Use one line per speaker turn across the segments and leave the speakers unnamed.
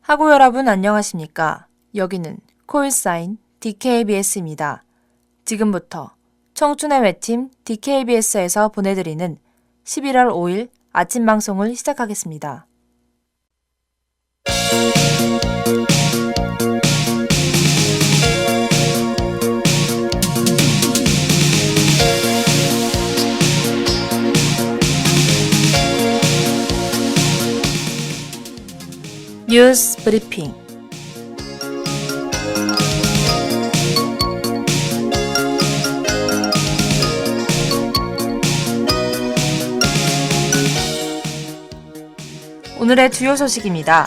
하고 여러분 안녕하십니까? 여기는 콜사인 DKBS입니다. 지금부터 청춘의 외침 DKBS에서 보내드리는 11월 5일 아침 방송을 시작하겠습니다. 뉴스 브리핑. 오늘의 주요 소식입니다.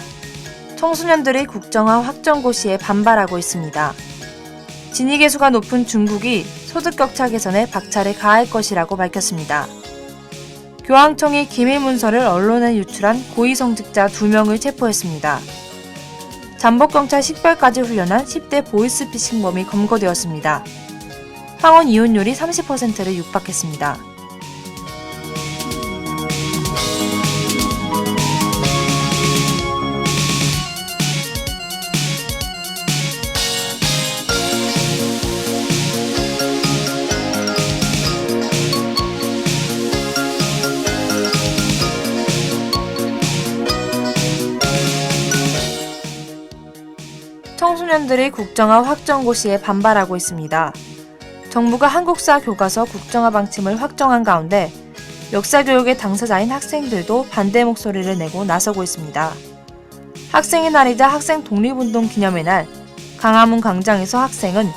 청소년들의 국정화 확정고 시에 반발하고 있습니다. 진위계수가 높은 중국이 소득 격차 개선에 박차를 가할 것이라고 밝혔습니다. 교황청이 기밀 문서를 언론에 유출한 고위성직자 2명을 체포했습니다. 잠복경찰 식별까지 훈련한 10대 보이스피싱범이 검거되었습니다. 황혼 이혼율이 30%를 육박했습니다. 청소년들이 국정화 확정고 시에 반발하고 있습니다. 정부가 한국사 교과서 국정화 방침을 확정한 가운데 역사교육의 당사자인 학생들도 반대 목소리를 내고 나서고 있습니다. 학생의 날이자 학생 독립운동 기념의 날, 광화문 광장에서 학생은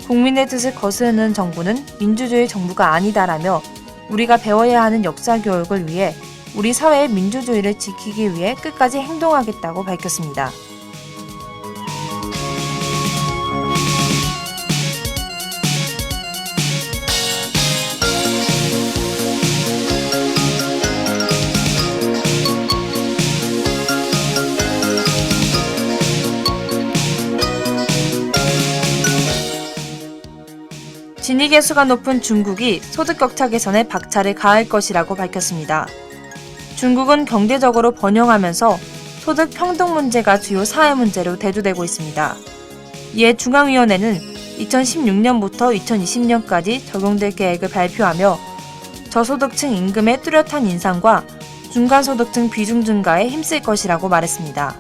국민의 뜻을 거스르는 정부는 민주주의 정부가 아니다라며 우리가 배워야 하는 역사교육을 위해 우리 사회의 민주주의를 지키기 위해 끝까지 행동하겠다고 밝혔습니다. 진위계수가 높은 중국이 소득 격차 개선에 박차를 가할 것이라고 밝혔습니다. 중국은 경제적으로 번영하면서 소득 평등 문제가 주요 사회 문제로 대두되고 있습니다. 이에 중앙위원회는 2016년부터 2020년까지 적용될 계획을 발표하며 저소득층 임금의 뚜렷한 인상과 중간소득층 비중 증가에 힘쓸 것이라고 말했습니다.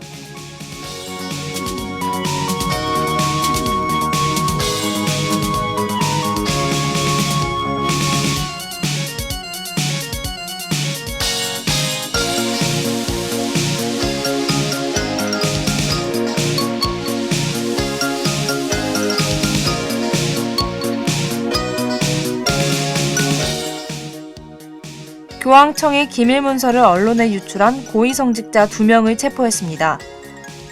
교황청이 기밀 문서를 언론에 유출한 고위성직자 2명을 체포했습니다.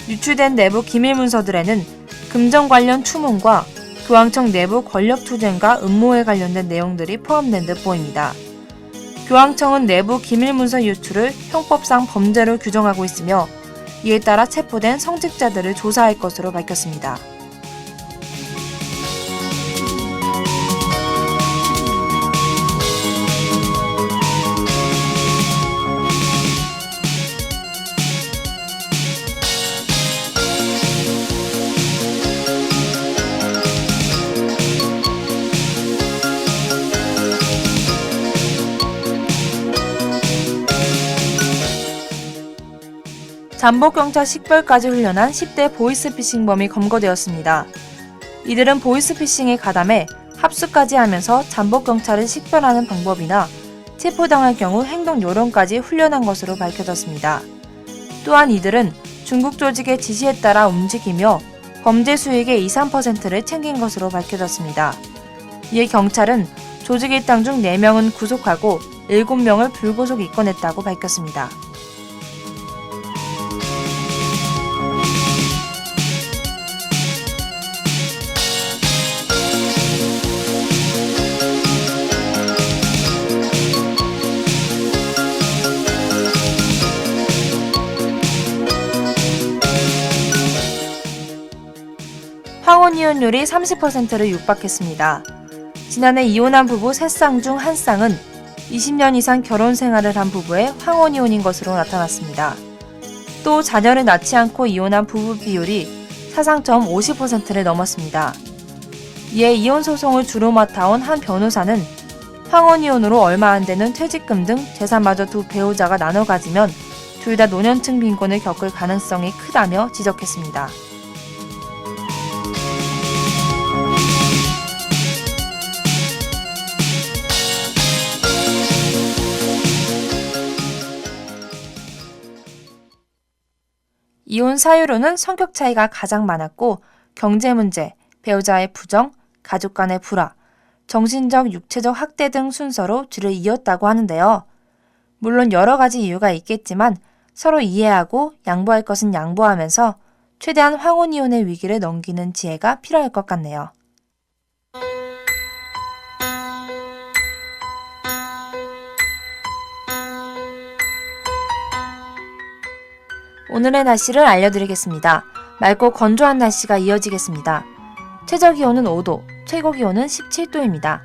유출된 내부 기밀 문서들에는 금전 관련 추문과 교황청 내부 권력 투쟁과 음모에 관련된 내용들이 포함된 듯 보입니다. 교황청은 내부 기밀 문서 유출을 형법상 범죄로 규정하고 있으며 이에 따라 체포된 성직자들을 조사할 것으로 밝혔습니다. 잠복경찰 식별까지 훈련한 10대 보이스피싱범이 검거되었습니다. 이들은 보이스피싱에 가담해 합수까지 하면서 잠복경찰을 식별하는 방법이나 체포당할 경우 행동 요령까지 훈련한 것으로 밝혀졌습니다. 또한 이들은 중국 조직의 지시에 따라 움직이며 범죄 수익의 2~3%를 챙긴 것으로 밝혀졌습니다. 이에 경찰은 조직 일당 중 4명은 구속하고 7명을 불구속 입건했다고 밝혔습니다. 황혼 이혼율이 30%를 육박했습니다. 지난해 이혼한 부부 3쌍 중 1쌍은 20년 이상 결혼 생활을 한 부부의 황혼 이혼인 것으로 나타났습니다. 또 자녀를 낳지 않고 이혼한 부부 비율이 사상 처음 50%를 넘었습니다. 이에 이혼 소송을 주로 맡아온 한 변호사는 황혼이혼으로 얼마 안 되는 퇴직금 등 재산마저 두 배우자가 나눠 가지면 둘 다 노년층 빈곤을 겪을 가능성이 크다며 지적했습니다. 이혼 사유로는 성격 차이가 가장 많았고 경제 문제, 배우자의 부정, 가족 간의 불화, 정신적, 육체적 학대 등 순서로 줄을 이었다고 하는데요. 물론 여러 가지 이유가 있겠지만 서로 이해하고 양보할 것은 양보하면서 최대한 황혼이혼의 위기를 넘기는 지혜가 필요할 것 같네요. 오늘의 날씨를 알려드리겠습니다. 맑고 건조한 날씨가 이어지겠습니다. 최저기온은 5도, 최고기온은 17도입니다.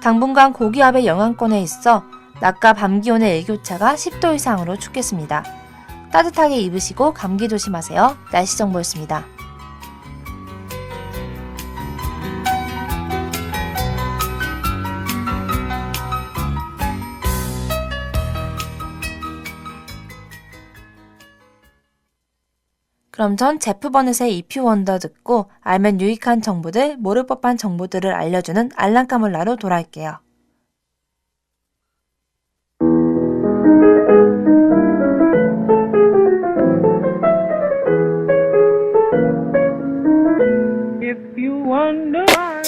당분간 고기압의 영향권에 있어 낮과 밤 기온의 일교차가 10도 이상으로 춥겠습니다. 따뜻하게 입으시고 감기 조심하세요. 날씨 정보였습니다. 그럼 전 제프 버넷의 If You Wonder 듣고 알면 유익한 정보들, 모를 법한 정보들을 알려주는 알랑까몰라로 돌아올게요. If you wonder why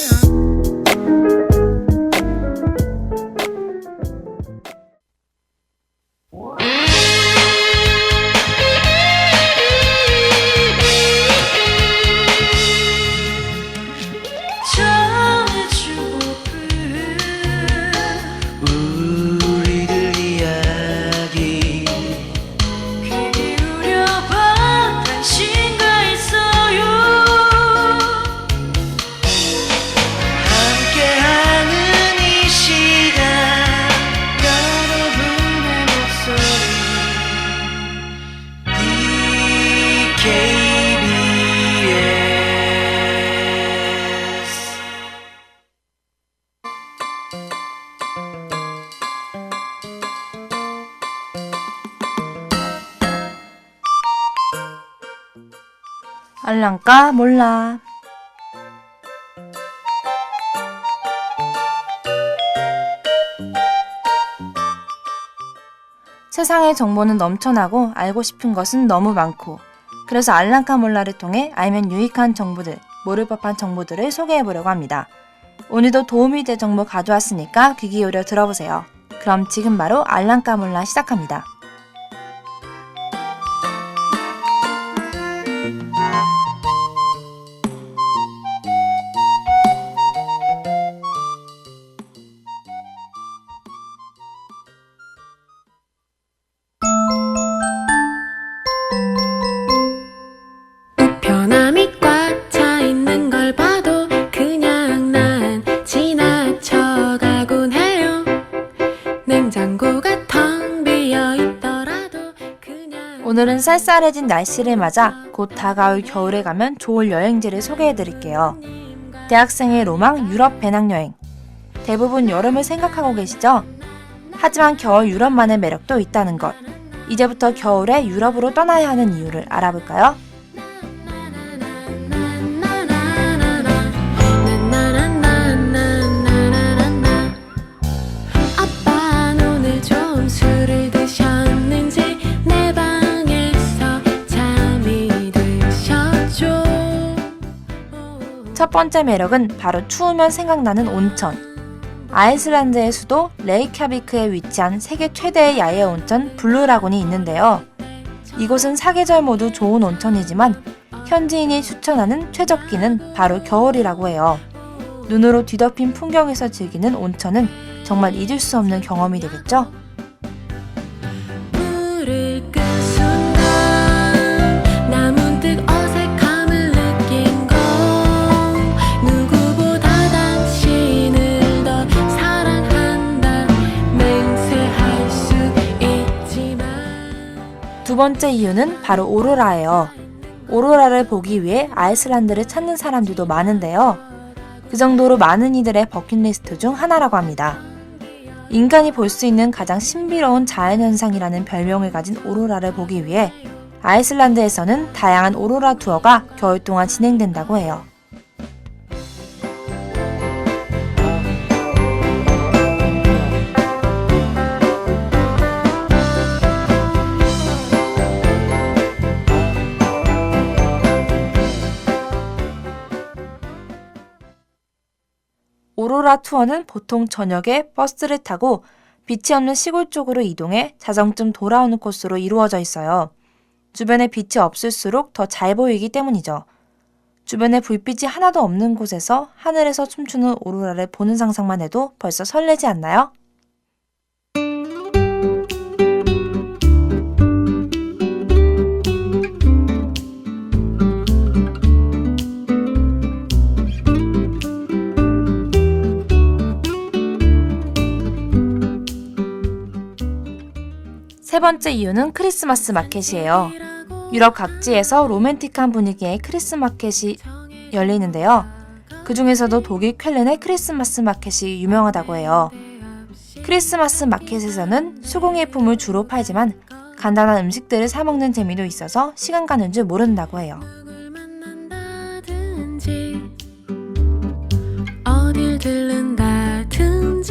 알랑까 몰라. 세상의 정보는 넘쳐나고 알고 싶은 것은 너무 많고 그래서 알랑까 몰라를 통해 알면 유익한 정보들, 모를 법한 정보들을 소개해보려고 합니다. 오늘도 도움이 될 정보 가져왔으니까 귀 기울여 들어보세요. 그럼 지금 바로 알랑까 몰라 시작합니다. 오늘은 쌀쌀해진 날씨를 맞아 곧 다가올 겨울에 가면 좋을 여행지를 소개해드릴게요. 대학생의 로망 유럽 배낭여행. 대부분 여름을 생각하고 계시죠? 하지만 겨울 유럽만의 매력도 있다는 것. 이제부터 겨울에 유럽으로 떠나야 하는 이유를 알아볼까요? 첫 번째 매력은 바로 추우면 생각나는 온천. 아이슬란드의 수도 레이캬비크에 위치한 세계 최대의 야외 온천 블루라군이 있는데요. 이곳은 사계절 모두 좋은 온천이지만 현지인이 추천하는 최적기는 바로 겨울이라고 해요. 눈으로 뒤덮인 풍경에서 즐기는 온천은 정말 잊을 수 없는 경험이 되겠죠? 두 두 번째 이유는 바로 오로라예요. 오로라를 보기 위해 아이슬란드를 찾는 사람들도 많은데요. 그 정도로 많은 이들의 버킷리스트 중 하나라고 합니다. 인간이 볼 수 있는 가장 신비로운 자연현상이라는 별명을 가진 오로라를 보기 위해 아이슬란드에서는 다양한 오로라 투어가 겨울 동안 진행된다고 해요. 오로라 투어는 보통 저녁에 버스를 타고 빛이 없는 시골 쪽으로 이동해 자정쯤 돌아오는 코스로 이루어져 있어요. 주변에 빛이 없을수록 더 잘 보이기 때문이죠. 주변에 불빛이 하나도 없는 곳에서 하늘에서 춤추는 오로라를 보는 상상만 해도 벌써 설레지 않나요? 세 번째 이유는 크리스마스 마켓이에요. 유럽 각지에서 로맨틱한 분위기의 크리스마스 마켓이 열리는데요. 그 중에서도 독일 쾰른의 크리스마스 마켓이 유명하다고 해요. 크리스마스 마켓에서는 수공예품을 주로 팔지만 간단한 음식들을 사 먹는 재미도 있어서 시간 가는 줄 모른다고 해요. 어딜 들른다든지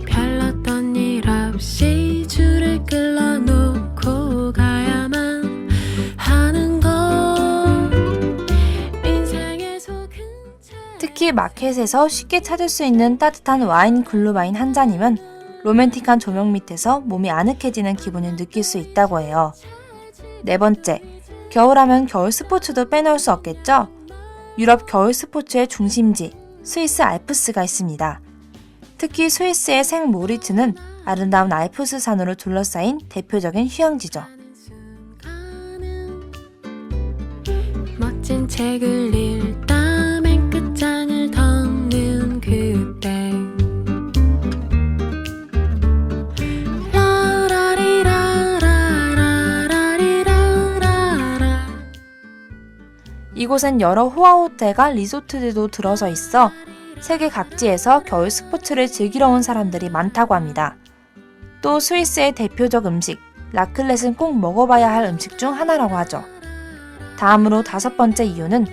별났던 일 없이 줄을 끌어놓고 가야만 하는 것. 인생의 소근처. 특히 마켓에서 쉽게 찾을 수 있는 따뜻한 와인 글루바인 한 잔이면 로맨틱한 조명 밑에서 몸이 아늑해지는 기분을 느낄 수 있다고 해요. 네 번째, 겨울하면 겨울 스포츠도 빼놓을 수 없겠죠? 유럽 겨울 스포츠의 중심지, 스위스 알프스가 있습니다. 특히 스위스의 생 모리츠는 아름다운 알프스 산으로 둘러싸인 대표적인 휴양지죠. 멋진 책을 읽다 맨 끝장을 덮는 그때 이곳엔 여러 호화 호텔과 리조트들도 들어서 있어 세계 각지에서 겨울 스포츠를 즐기러 온 사람들이 많다고 합니다. 또 스위스의 대표적 음식, 라클렛은 꼭 먹어봐야 할 음식 중 하나라고 하죠. 다음으로 다섯 번째 이유는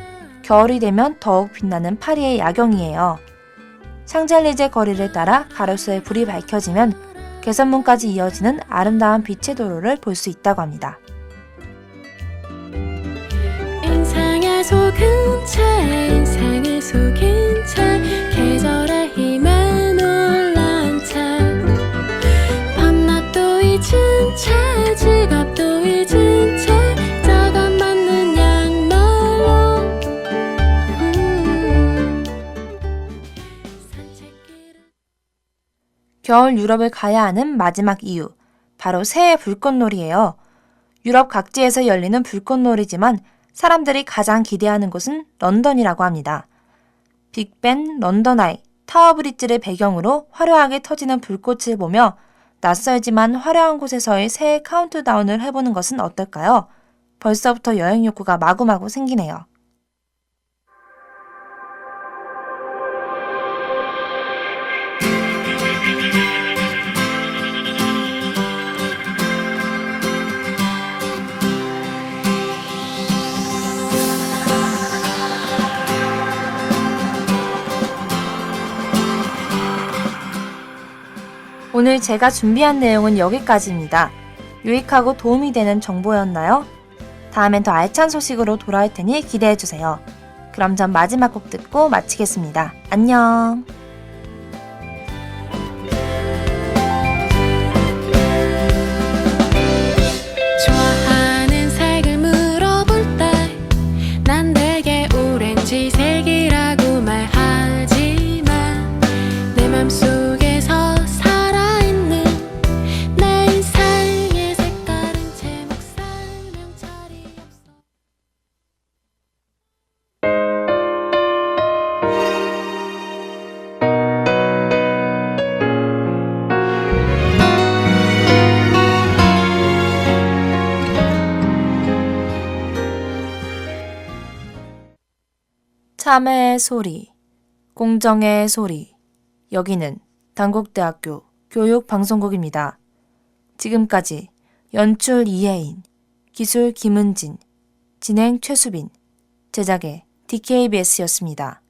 겨울이 되면 더욱 빛나는 파리의 야경이에요. 샹젤리제 거리를 따라 가로수의 불이 밝혀지면 개선문까지 이어지는 아름다운 빛의 도로를 볼 수 있다고 합니다. 인생을 속은 채 계절의 힘에 놀란 채 밤낮도 잊은 채 지갑도 잊은 채 저간 맞는 양말로 겨울 유럽을 가야 하는 마지막 이유, 바로 새해 불꽃놀이예요. 유럽 각지에서 열리는 불꽃놀이지만 사람들이 가장 기대하는 곳은 런던이라고 합니다. 빅벤, 런던 아이, 타워브리지를 배경으로 화려하게 터지는 불꽃을 보며 낯설지만 화려한 곳에서의 새해 카운트다운을 해보는 것은 어떨까요? 벌써부터 여행 욕구가 마구마구 생기네요. 오늘 제가 준비한 내용은 여기까지입니다. 유익하고 도움이 되는 정보였나요? 다음엔 더 알찬 소식으로 돌아올 테니 기대해주세요. 그럼 전 마지막 곡 듣고 마치겠습니다. 안녕! 좋아하는 색을 물어볼 때 난 되게 오렌지색이라고 말하지만 내 맘속에서 참회의 소리, 공정의 소리. 여기는 단국대학교 교육방송국입니다. 지금까지 연출 이혜인, 기술 김은진, 진행 최수빈, 제작의 DKBS였습니다.